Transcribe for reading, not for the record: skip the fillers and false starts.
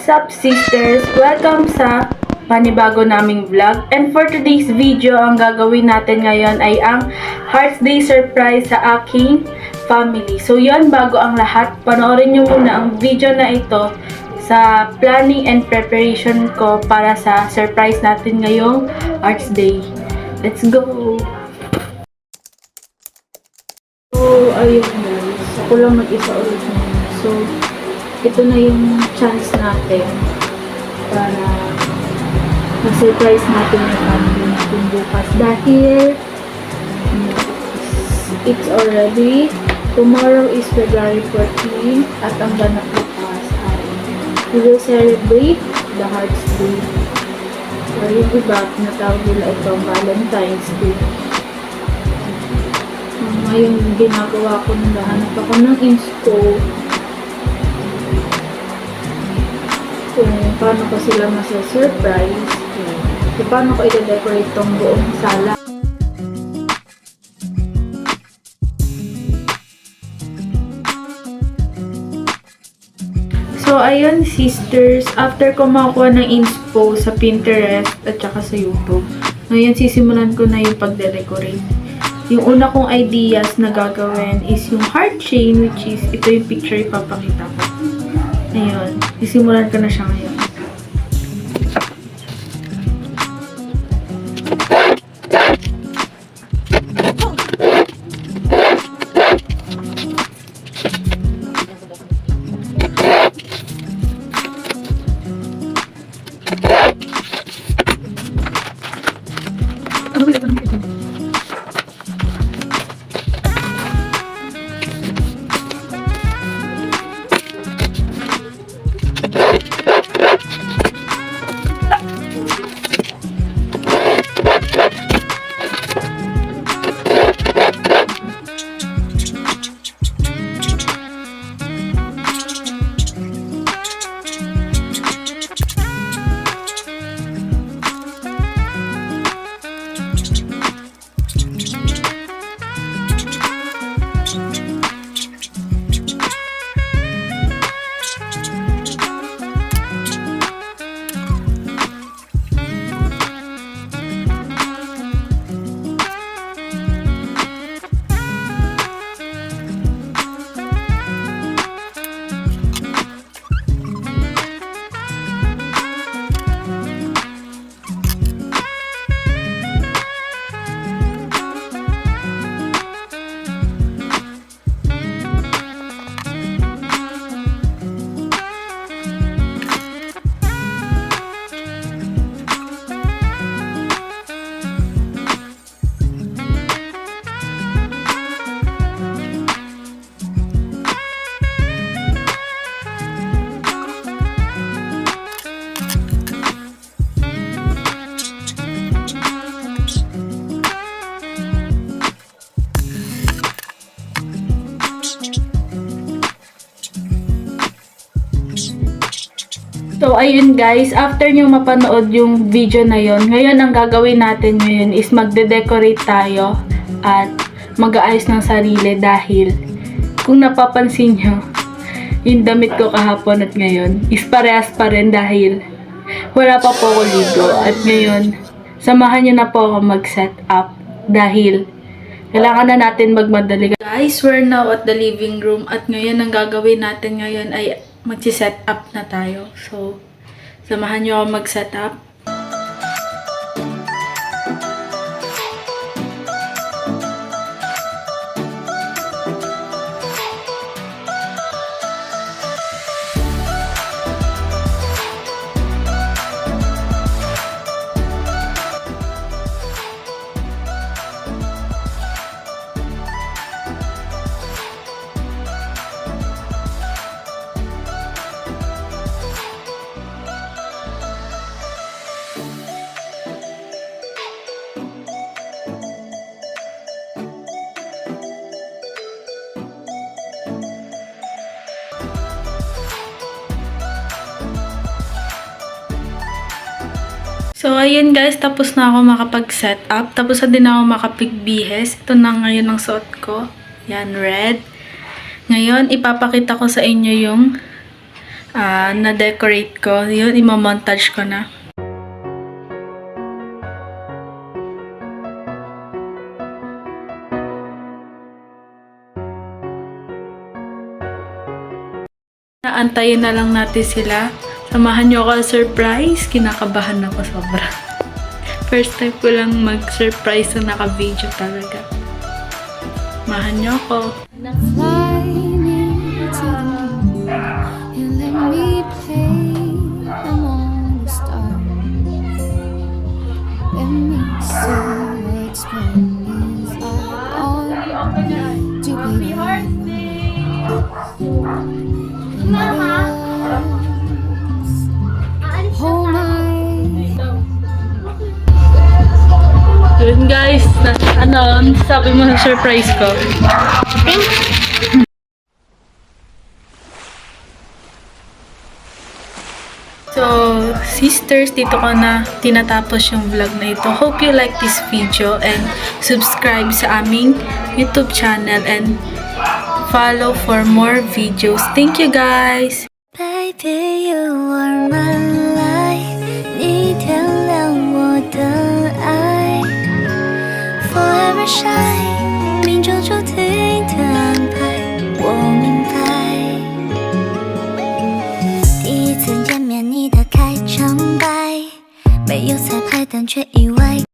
What's up sisters? Welcome sa panibago naming vlog. And for today's video, ang gagawin natin ngayon ay ang Hearts Day surprise sa aking family. So yon, bago ang lahat, panoorin nyo muna ang video na ito sa planning and preparation ko para sa surprise natin ngayong Hearts Day. Let's go! So, ayun guys. Ako lang mag-isa ulit ngayon. So, ito na yung chance natin para ma-surprise natin yung family natin bukas. Dahil it's already, tomorrow is February 14 at ang ganap bukas ay we will celebrate the Hearts Day. So, yung iba, natawag nila itong Valentine's Day. Ngayon, ginagawa ko na hanap ako ng inspo kung paano ko sila masa-surprise, kung paano ko i-decorate tong buong sala. So, ayun sisters, after ko makakuha ng inspo sa Pinterest at saka sa YouTube, ngayon sisimulan ko na yung pagde-decorate. Yung una kong ideas na gagawin is yung heart chain, which is ito yung picture ipapakita ko. Ayun, sisimulan ko na siya ngayon. So, ayun guys, after nyo mapanood yung video na yon, ngayon ang gagawin natin ngayon is magde-decorate tayo at mag-aayos ng sarili dahil kung napapansin nyo, yung damit ko kahapon at ngayon is parehas pa rin dahil wala pa po ako ligo. At ngayon, samahan nyo na po ako mag-set up dahil kailangan na natin magmadali. Guys, we're now at the living room at ngayon ang gagawin natin ngayon ay mag-set up na tayo. So, samahan nyo ako mag-set up. So, ayun guys, tapos na ako makapag-set up. Tapos na din ako makapagbihes. Ito na ngayon ang suot ko. Yan, red. Ngayon, ipapakita ko sa inyo yung na-decorate ko. Yun, imamontage ko na. Naantayin na lang natin sila. Samahan niyo ako sa surprise. Kinakabahan ako sobra. First time ko lang mag-surprise na naka-video talaga. Samahan niyo ako. Fly me to the moon and let me play among the stars. Let me see what spring is like on Jupiter. Hold my Yun guys, sabi mo sa surprise ko. So, sisters, dito ko na tinatapos yung vlog na ito. Hope you like this video and subscribe sa aming YouTube channel and follow for more videos. Thank you guys! Baby, you are my light， 你点亮我的爱 ，Forever shine， 命中注定的安排，我明白。第一次见面，你的开场白，没有彩排，但却意外。